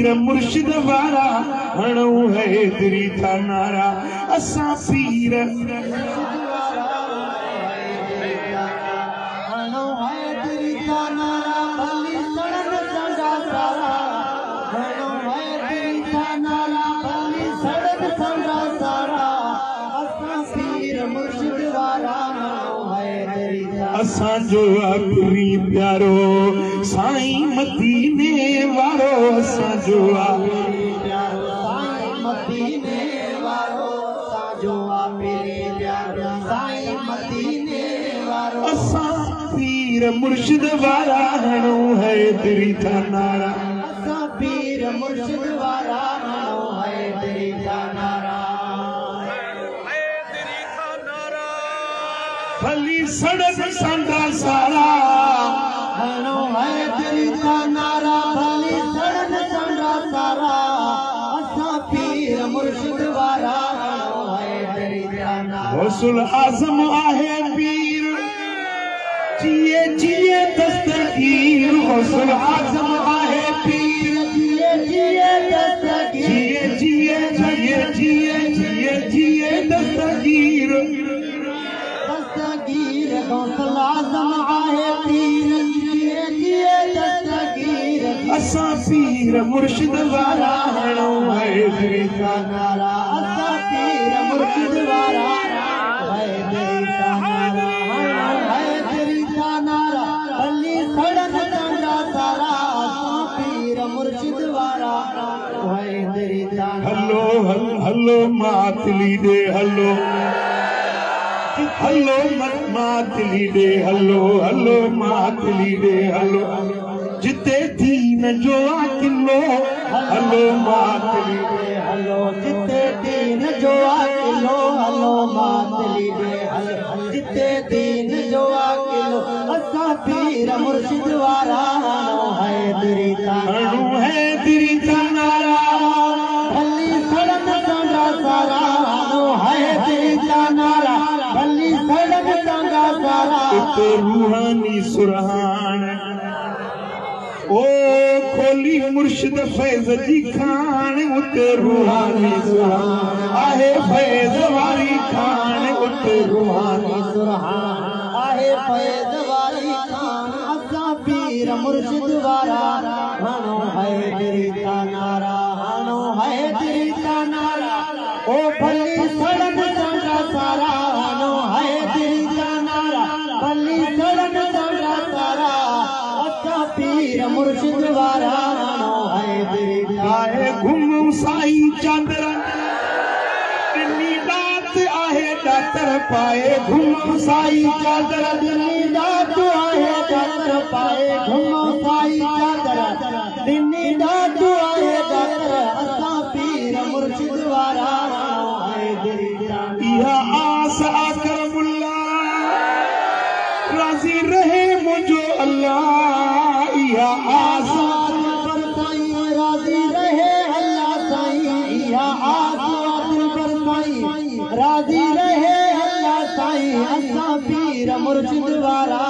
पीर मुर्शिद वारा हणो है तेरी था नारा असा पीर असा जो आखिरी प्यारो साईं मदीने वारो असा जो आखिरी प्यारो साईं मदीने वारो असा जो आखिरी प्यारो साईं मदीने वारो असा पीर मुर्शिद वारा हणो है तेरी था नारा असा पीर मुर्शिद वारा हणो है तेरी था नारा भली सड़क संगा सारा हणो है तेरी था नारा भली सड़क संगा सारा असा पीर मुर्शिद वारा हणो है तेरी था नारा गौसुल आज़म आहे पीर जिए जिए दस्तगीर गौसुल आज़म आहे पीर जिए जिए दस्तगीर जिए जिए जिए जिए जिए दस्तगीर गौसल आज़म आहे पीर जिए जिए दस्तगीर असा पीर मुर्शिद वारा हणो है तेरी था नारा असा पीर मुर्शिद वारा है तेरी था नारा हणो है तेरी था नारा भली सड़क संगा सारा असा पीर मुर्शिद वारा है तेरी था हलो हलो मातली दे हलो हलो मातली दे हलो हलो मातली दे हलो जिते दीन जो किलो हलो मातली दे हलो जिते दीन जो किलो हलो मातली दे हलो जिते दीन जो किलो असा पीर मुर्शिद वारा हणो है तेरी था नारा भली सड़क संगा सारा हणो है तेरी था नारा भली सड़क संगा सारा उते रूहानी सुरहान ओ खोली मुर्शिद फैज़ जी खान उते रूहानी सुरहान आहे फैज़ वारी खान उते रूहानी सुरहान आहे फैज़ वारी खान असा पीर मुर्शिद वारा हणो है तेरी था नारा हणो है तेरी था नारा ओ भली सड़क संगा सारा हणो है तेरी था नारा भली सड़क संगा सारा असा पीर मुर्शिद वारा हणो है तेरी आहे घुम साई चादर दिल्ली दात आहे दातर पाए घुम साई चादर दिल्ली दात आहे दातर पाए घुम साई चादर दिल्ली दात आहे दातर असा पीर मुर्शिद वारा यह आस आकरमुल्ला राजी रहे मुझो अल्लाह यह आस पर साईं राजी रहे अल्लाह साईं यह आस पर साईं राजी रहे अल्लाह साईं असा पीर मुर्शिद वारा